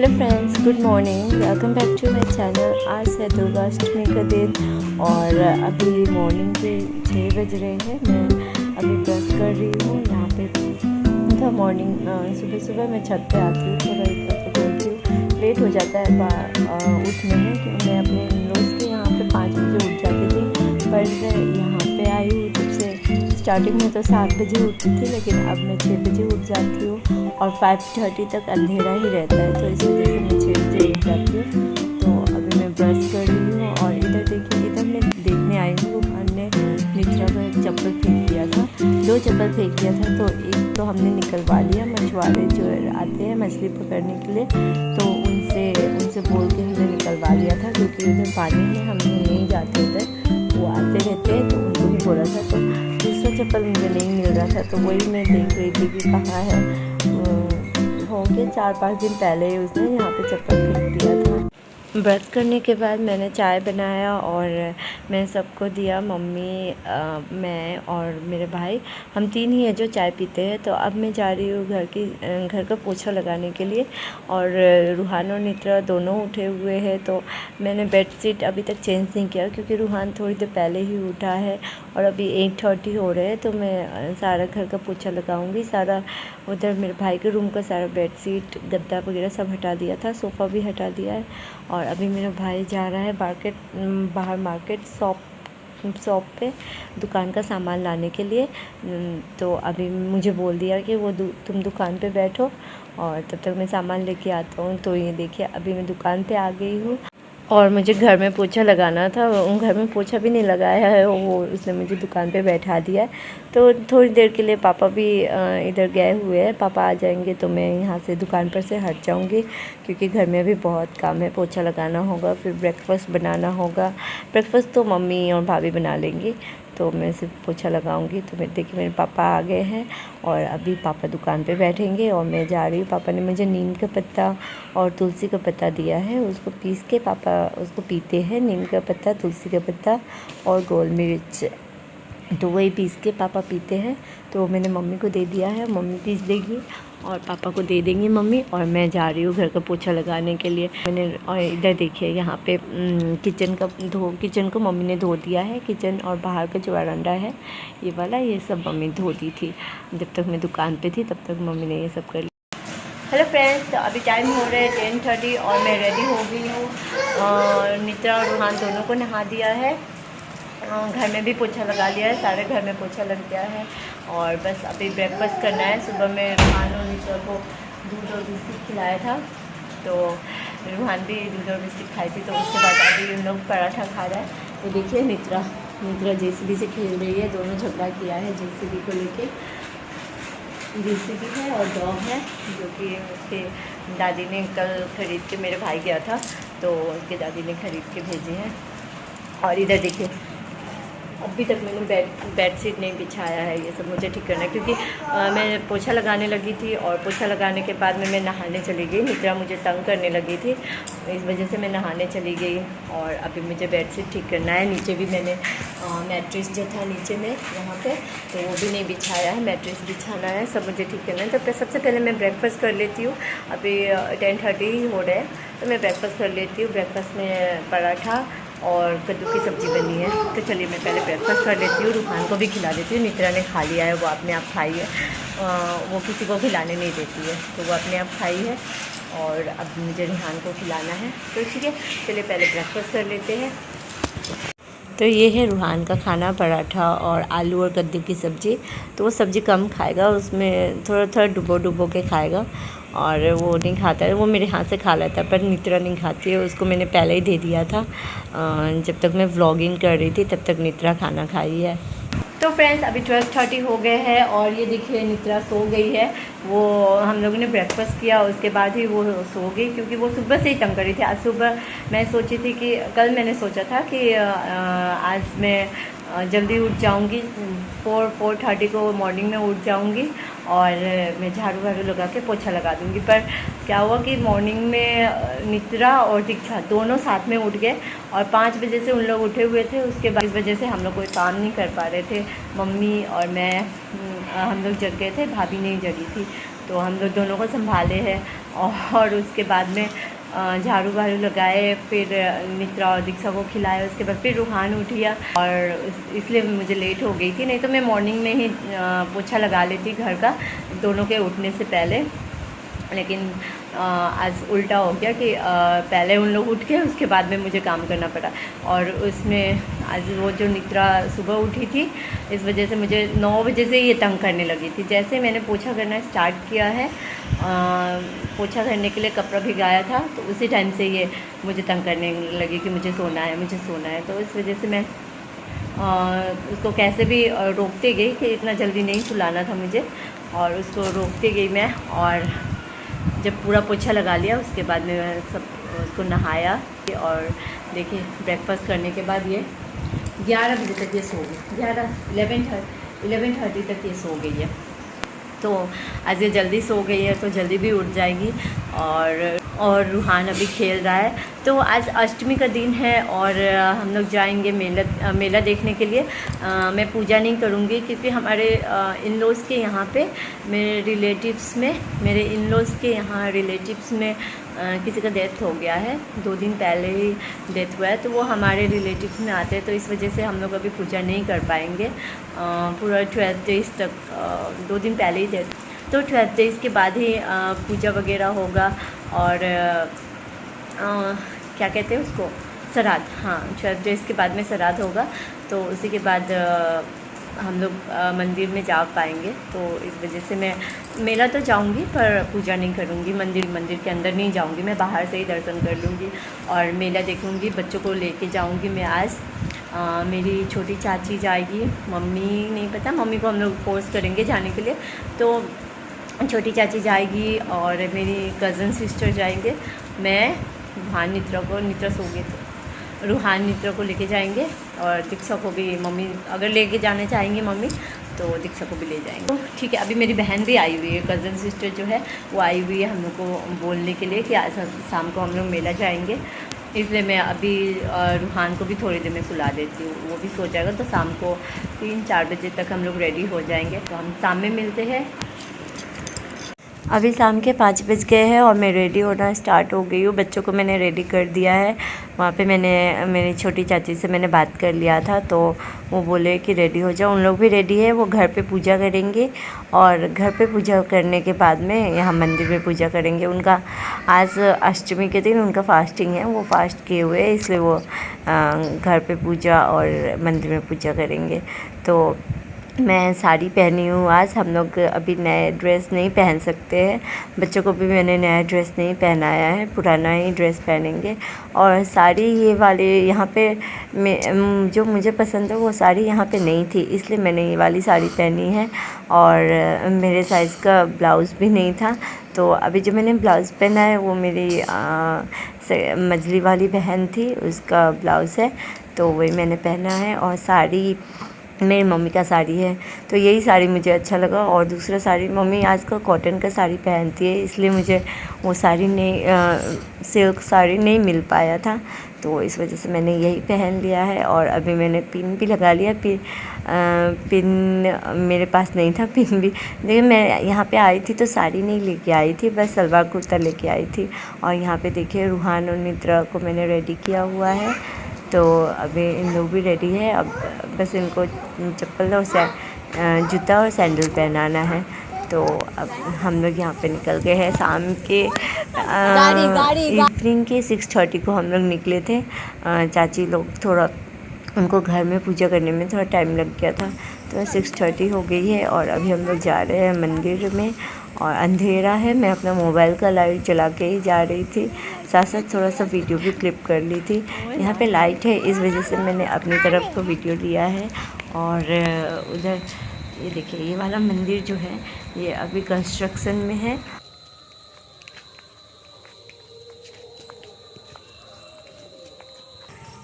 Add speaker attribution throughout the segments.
Speaker 1: Hello friends, good morning. Welcome back to my channel. आज है दुर्गाष्टमी का दिन और अभी मॉर्निंग के 6 बज रहे हैं। मैं अभी ब्रश कर रही हूँ। यहाँ पे था मॉर्निंग सुबह सुबह मैं छत पे आती हूँ, थोड़ा इधर उधर घूमती हूँ। लेट हो जाता है उठने में, तो मैं अपने रोज़ के यहाँ पे 5 बजे उठ जाती थी, पर यहाँ पे आई हूँ तब से। स्टार्टिंग में तो 7 बजे उठती थी, लेकिन अब मैं 6 बजे उठ जाती हूँ और 5:30 तक अंधेरा ही रहता है, तो इस वजह से मैं 6 बजे उठ जाती हूँ। तो अभी मैं ब्रश कर रही हूँ और इधर देखिए, इधर मैं देखने आई हूँ रुहान ने नित्रा का एक चप्पल फेंक दिया था। 2 चप्पल फेंक दिया था, तो एक तो हमने निकलवा लिया। मछुआरे जो आते हैं मछली पकड़ने के लिए, तो उनसे बोल के हमने निकलवा लिया था, क्योंकि उधर पानी है, हम नहीं जाते उधर, वो आते रहते हैं, तो उनको ही बोला था। तो दूसरा चप्पल मुझे नहीं मिल रहा था, तो वही मैं देख रही थी कि कहाँ है। होंगे 4-5 दिन पहले ही उसने यहाँ पे चप्पल फेंक दिया था। ब्रश करने के बाद मैंने चाय बनाया और मैं सबको दिया। मम्मी, मैं और मेरे भाई, हम 3 ही हैं जो चाय पीते हैं। तो अब मैं जा रही हूँ घर का पोछा लगाने के लिए। और रूहान और नित्रा दोनों उठे हुए हैं, तो मैंने बेडशीट अभी तक चेंज नहीं किया, क्योंकि रूहान थोड़ी देर पहले ही उठा है और अभी 8:30 हो रहे हैं। तो मैं सारा घर का पोछा लगाऊंगी। सारा उधर मेरे भाई के रूम का सारा बेडशीट, गद्दा वगैरह सब हटा दिया था, सोफ़ा भी हटा दिया है। और अभी मेरा भाई जा रहा है बाहर मार्केट शॉप पे दुकान का सामान लाने के लिए। तो अभी मुझे बोल दिया कि वो तुम दुकान पे बैठो और तब तक मैं सामान लेके आता हूँ। तो ये देखिए, अभी मैं दुकान पे आ गई हूँ और मुझे घर में पोछा लगाना था। घर में पोछा भी नहीं लगाया है, वो उसने मुझे दुकान पे बैठा दिया है। तो थोड़ी देर के लिए पापा भी इधर गए हुए हैं। पापा आ जाएंगे तो मैं यहाँ से दुकान पर से हट जाऊँगी, क्योंकि घर में भी बहुत काम है। पोछा लगाना होगा, फिर ब्रेकफास्ट बनाना होगा। ब्रेकफास्ट तो मम्मी और भाभी बना लेंगी, तो मैं सिर्फ पोछा लगाऊंगी। तो देखिए, मेरे पापा आ गए हैं और अभी पापा दुकान पे बैठेंगे और मैं जा रही हूँ। पापा ने मुझे नीम का पत्ता और तुलसी का पत्ता दिया है, उसको पीस के पापा उसको पीते हैं। नीम का पत्ता, तुलसी का पत्ता और गोल मिर्च, तो वही पीस के पापा पीते हैं। तो मैंने मम्मी को दे दिया है, मम्मी पीस देगी और पापा को दे देंगी मम्मी। और मैं जा रही हूँ घर का पोछा लगाने के लिए। और इधर देखिए, यहाँ पे किचन को मम्मी ने धो दिया है। किचन और बाहर का जो वरांडा है ये वाला, ये सब मम्मी धो दी थी। जब तक मैं दुकान पे थी तब तक मम्मी ने ये सब कर लिया। हेलो फ्रेंड्स, तो अभी टाइम हो रहा है 10:30 और मैं रेडी हो गई हूँ। नित्रा और रूहान दोनों को नहा दिया है। घर में भी पोछा लगा लिया है, सारे घर में पोछा लग गया है और बस अभी ब्रेकफास्ट करना है। सुबह में रूहान और नित्रा को दूध और बिस्किट खिलाया था, तो रूहान भी दूध और बिस्किट खाई थी। तो उसके बाद अभी उन लोग पराठा खा रहा है। तो देखिए, नित्रा जेसीबी से खेल रही है। दोनों झगड़ा किया है जेसीबी को लेके। जेसीबी है और डॉग है, जो कि उसके दादी ने कल ख़रीद के, मेरे भाई गया था तो उसके दादी ने ख़रीद के भेजे हैं। और इधर देखिए, अभी तक मैंने बेडशीट नहीं बिछाया है। ये सब मुझे ठीक करना है, क्योंकि मैं पोछा लगाने लगी थी और पोछा लगाने के बाद में मैं नहाने चली गई। नित्रा मुझे तंग करने लगी थी, इस वजह से मैं नहाने चली गई। और अभी मुझे बेडशीट ठीक करना है। नीचे भी मैंने मैट्रेस जो था नीचे में यहाँ पे, तो वो भी नहीं बिछाया है। मैट्रेस बिछाना है, सब मुझे ठीक करना है। तो सबसे पहले मैं ब्रेकफास्ट कर लेती हूँ। अभी 10:30 ही हो रहे हैं, तो मैं ब्रेकफास्ट कर लेती हूँ। ब्रेकफास्ट में पराठा और कद्दू की सब्ज़ी बनी है। तो चलिए, मैं पहले ब्रेकफास्ट कर लेती हूँ, रूहान को भी खिला देती हूँ। नित्रा ने खा लिया है, वो अपने आप खाई है। वो किसी को खिलाने नहीं देती है, तो वो अपने आप खाई है। और अब मुझे रूहान को खिलाना है, तो ठीक है, चलिए पहले ब्रेकफास्ट कर लेते हैं। तो ये है रूहान का खाना, पराठा और आलू और कद्दू की सब्ज़ी। तो वो सब्ज़ी कम खाएगा, उसमें थोड़ा थोड़ा डुबो के खाएगा और वो नहीं खाता है। वो मेरे हाथ से खा लेता है, पर नित्रा नहीं खाती है। उसको मैंने पहले ही दे दिया था। जब तक मैं व्लॉगिंग कर रही थी तब तक नित्रा खाना खाई है। तो फ्रेंड्स, अभी 12:30 हो गए हैं और ये देखिए, नित्रा सो गई है। वो हम लोगों ने ब्रेकफास्ट किया, उसके बाद ही वो सो गई, क्योंकि वो सुबह से ही तंग कर रही थी। आज सुबह मैं सोची थी कि कल मैंने सोचा था कि आज मैं जल्दी उठ जाऊंगी, 4:30 को मॉर्निंग में उठ जाऊंगी और मैं झाड़ू वाड़ू लगा के पोछा लगा दूंगी। पर क्या हुआ कि मॉर्निंग में नित्रा और दीक्षा दोनों साथ में उठ गए और 5 बजे से उन लोग उठे हुए थे। उसके बाद इस वजह से हम लोग कोई काम नहीं कर पा रहे थे। मम्मी और मैं हम लोग जग गए थे, भाभी नहीं जगी थी। तो हम लोग दोनों को संभाले हैं। और उसके बाद में झाड़ू वाड़ू लगाए, फिर नित्रा और दीक्षा को खिलाया, उसके बाद फिर रूहान उठिया और इसलिए मुझे लेट हो गई थी। नहीं तो मैं मॉर्निंग में ही पोछा लगा लेती घर का दोनों के उठने से पहले, लेकिन आज उल्टा हो गया कि पहले उन लोग उठ के उसके बाद में मुझे काम करना पड़ा। और उसमें आज वो जो नित्रा सुबह उठी थी, इस वजह से मुझे 9 बजे से ये तंग करने लगी थी। जैसे मैंने पोछा करना स्टार्ट किया है, पोछा करने के लिए कपड़ा भिगाया था, तो उसी टाइम से ये मुझे तंग करने लगी कि मुझे सोना है, मुझे सोना है। तो इस वजह से मैं उसको कैसे भी रोकते गई कि इतना जल्दी नहीं सुलाना था मुझे, और उसको रोकते गई मैं। और जब पूरा पोछा लगा लिया उसके बाद में मैं सब उसको नहाया। और देखिए ब्रेकफास्ट करने के बाद ये 11 बजे तक ये सो गई, 11:30 तक ये सो गई है। तो आज ये जल्दी सो गई है तो जल्दी भी उठ जाएगी। और रूहान अभी खेल रहा है। तो आज अष्टमी का दिन है और हम लोग जाएंगे मेला देखने के लिए। मैं पूजा नहीं करूँगी क्योंकि हमारे इन-लॉज़ के यहाँ पे मेरे इन-लॉज़ के यहाँ रिलेटिव्स में किसी का डेथ हो गया है। 2 दिन पहले ही डेथ हुआ है, तो वो हमारे रिलेटिव्स में आते हैं, तो इस वजह से हम लोग अभी पूजा नहीं कर पाएंगे पूरा 12 डेज़ तक। 2 दिन पहले ही डेथ, तो 12 डेज़ के बाद ही पूजा वगैरह होगा। और क्या कहते हैं उसको, श्राद्ध। हाँ, 12 डेज़ के बाद में श्राद्ध होगा, तो उसी के बाद हम लोग मंदिर में जा पाएंगे। तो इस वजह से मैं मेला तो जाऊंगी पर पूजा नहीं करूंगी, मंदिर के अंदर नहीं जाऊंगी, मैं बाहर से ही दर्शन कर लूँगी और मेला देखूंगी। बच्चों को लेके जाऊंगी मैं आज। मेरी छोटी चाची जाएगी, मम्मी नहीं पता, मम्मी को हम लोग फोर्स करेंगे जाने के लिए। तो छोटी चाची जाएगी और मेरी कज़न सिस्टर जाएंगे। मैं रूहान नित्रा सो गई तो रूहान नित्रा को लेके जाएंगे, और दीक्षा को भी मम्मी अगर लेके जाना चाहेंगे मम्मी तो दीक्षा को भी ले जाएंगे। तो ठीक है, अभी मेरी बहन भी आई हुई है, कज़न सिस्टर जो है वो आई हुई है हम लोग को बोलने के लिए कि आज शाम को हम लोग मेला जाएंगे। इसलिए मैं अभी रूहान को भी थोड़ी देर में सुला देती हूँ, वो भी सो जाएगा। तो शाम को 3-4 बजे तक हम लोग रेडी हो जाएंगे। तो हम शाम में मिलते हैं। अभी शाम के 5 बज गए हैं और मैं रेडी होना स्टार्ट हो गई हूँ। बच्चों को मैंने रेडी कर दिया है। वहाँ पे मैंने मेरी छोटी चाची से मैंने बात कर लिया था, तो वो बोले कि रेडी हो जाओ। उन लोग भी रेडी है, वो घर पे पूजा करेंगे और घर पे पूजा करने के बाद में यहाँ मंदिर में पूजा करेंगे। उनका आज अष्टमी के दिन उनका फास्टिंग है, वो फास्ट किए हुए हैं, इसलिए वो घर पे पूजा और मंदिर में पूजा करेंगे। तो मैं साड़ी पहनी हूँ आज। हम लोग अभी नए ड्रेस नहीं पहन सकते हैं, बच्चों को भी मैंने नया ड्रेस नहीं पहनाया है, पुराना ही ड्रेस पहनेंगे। और साड़ी ये वाली यहाँ पे जो मुझे पसंद है वो साड़ी यहाँ पे नहीं थी, इसलिए मैंने ये वाली साड़ी पहनी है। और मेरे साइज़ का ब्लाउज़ भी नहीं था, तो अभी जो मैंने ब्लाउज़ पहना है वो मेरी मझली वाली बहन थी, उसका ब्लाउज़ है, तो वही मैंने पहना है। और साड़ी मेरी मम्मी का साड़ी है, तो यही साड़ी मुझे अच्छा लगा। और दूसरा साड़ी मम्मी आजकल कॉटन का साड़ी पहनती है, इसलिए मुझे वो साड़ी नहीं, सिल्क साड़ी नहीं मिल पाया था, तो इस वजह से मैंने यही पहन लिया है। और अभी मैंने पिन भी लगा लिया। पिन मेरे पास नहीं था, पिन भी। लेकिन मैं यहाँ पे आई थी तो साड़ी नहीं लेके आई थी, बस सलवार कुर्ता लेके आई थी। और यहाँ पे देखिए रूहान और नित्रा को मैंने रेडी किया हुआ है, तो अभी इन लोग भी रेडी है। अब बस इनको चप्पल और जूता और सैंडल पहनाना है। तो अब हम लोग यहाँ पे निकल गए हैं। शाम के इवनिंग के 6:30 को हम लोग निकले थे। चाची लोग थोड़ा, उनको घर में पूजा करने में थोड़ा टाइम लग गया था, तो 6:30 हो गई है और अभी हम लोग जा रहे हैं मंदिर में। और अंधेरा है, मैं अपना मोबाइल का लाइट जला के ही जा रही थी, साथ साथ थोड़ा सा वीडियो भी क्लिप कर ली थी। यहाँ पे लाइट है, इस वजह से मैंने अपनी तरफ को वीडियो लिया है। और उधर ये देखिए, ये वाला मंदिर जो है ये अभी कंस्ट्रक्शन में है।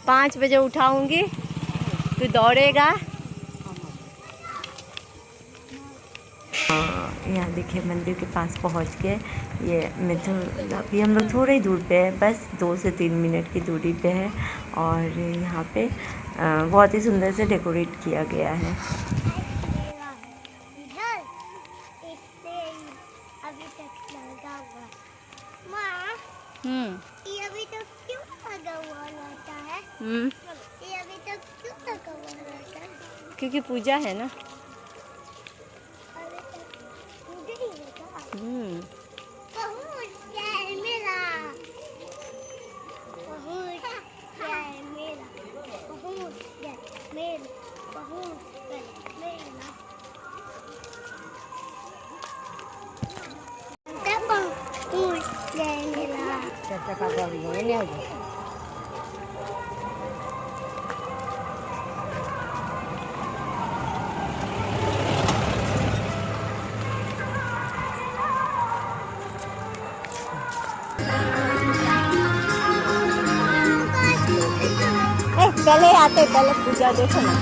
Speaker 1: पाँच बजे उठाऊंगी, तू दौड़ेगा। यहाँ देखिए मंदिर के पास पहुँच गए। ये अभी हम लोग थोड़ी दूर पे है, बस 2 से 3 मिनट की दूरी पे है। और यहाँ पे बहुत ही सुंदर से डेकोरेट किया गया है। क्योंकि पूजा है ना। पहले आते पहले पूजा देखो ना।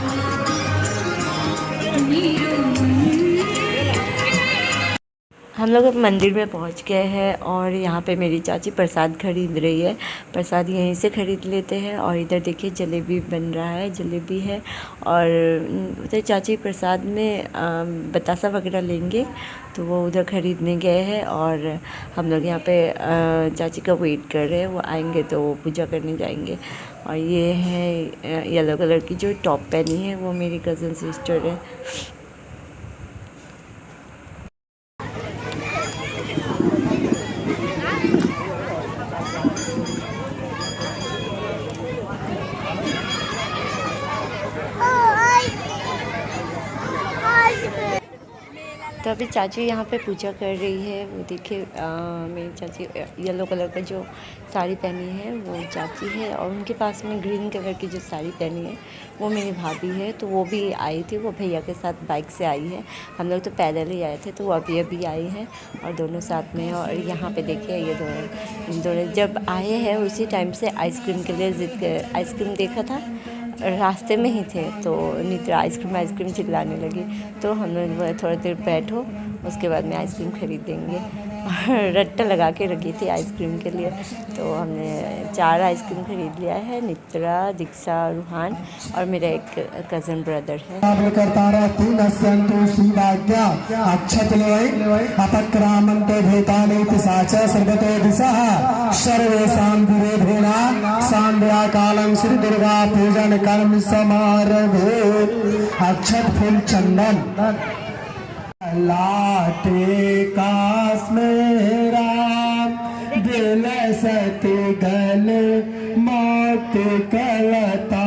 Speaker 1: हम लोग अब मंदिर में पहुंच गए हैं और यहाँ पे मेरी चाची प्रसाद खरीद रही है। प्रसाद यहीं से खरीद लेते हैं। और इधर देखिए जलेबी बन रहा है, जलेबी है। और उधर चाची प्रसाद में बतासा वगैरह लेंगे तो वो उधर खरीदने गए हैं। और हम लोग यहाँ पे चाची का वेट कर रहे हैं, वो आएंगे तो वो पूजा करने जाएंगे। और ये है येलो कलर की जो टॉप पहनी है वो मेरी कज़न सिस्टर है। तो अभी चाची यहाँ पे पूजा कर रही है। वो देखिए मेरी चाची येलो कलर का जो साड़ी पहनी है वो चाची है। और उनके पास में ग्रीन कलर की जो साड़ी पहनी है वो मेरी भाभी है। तो वो भी आई थी, वो भैया के साथ बाइक से आई है। हम लोग तो पैदल ही आए थे, तो वो अभी आई हैं और दोनों साथ में हैं। और यहाँ पे देखिए ये दोनों जब आए हैं उसी टाइम से आइसक्रीम के लिए ज़िद कर, आइसक्रीम देखा था रास्ते में ही थे तो नित्रा आइसक्रीम चिल्लाने लगी। तो हम लोग थोड़ी देर बैठो, उसके बाद में आइसक्रीम खरीदेंगे। और रट्टा लगा के रखी थी आइसक्रीम के लिए। तो हमने 4 आइसक्रीम खरीद लिया है, नित्रा, दीक्षा, रूहान और मेरा एक कज़न ब्रदर है।
Speaker 2: पूजन कर्म समारभे अक्षत फूल चंदन लाटे कास मेरा दिल सते गल मौत कलता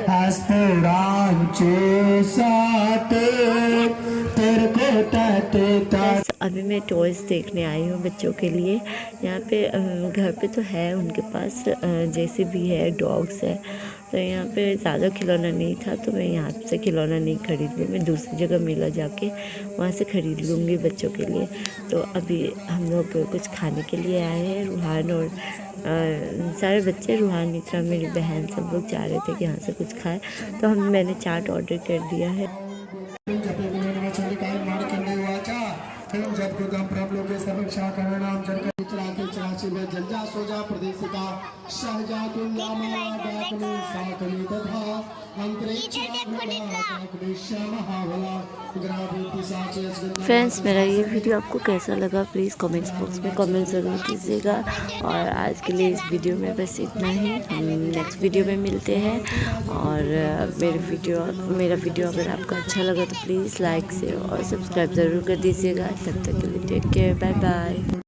Speaker 2: हस्तरांचे साते तेरे को ताते।
Speaker 1: अभी मैं टॉयज़ देखने आई हूँ बच्चों के लिए। यहाँ पे घर पे तो है उनके पास जैसे भी है, डॉग्स है। तो यहाँ पे ज़्यादा खिलौना नहीं था तो मैं यहाँ से खिलौना नहीं खरीद ली। मैं दूसरी जगह मेला जाके वहाँ से ख़रीद लूँगी बच्चों के लिए। तो अभी हम लोग कुछ खाने के लिए आए हैं। रूहान और सारे बच्चे, रूहान, नित्रा, मेरी बहन, सब लोग चाह रहे थे कि यहाँ से कुछ खाएं। तो मैंने चाट ऑर्डर कर दिया है। फ्रेंड्स, मेरा ये वीडियो आपको कैसा लगा प्लीज़ कमेंट्स बॉक्स में कमेंट ज़रूर कीजिएगा। और आज के लिए इस वीडियो में बस इतना ही। हम नेक्स्ट वीडियो में मिलते हैं। और मेरा वीडियो अगर आपको अच्छा लगा तो प्लीज़ लाइक, शेयर और सब्सक्राइब ज़रूर कर दीजिएगा। तब तक के लिए टेक केयर, बाय बाय।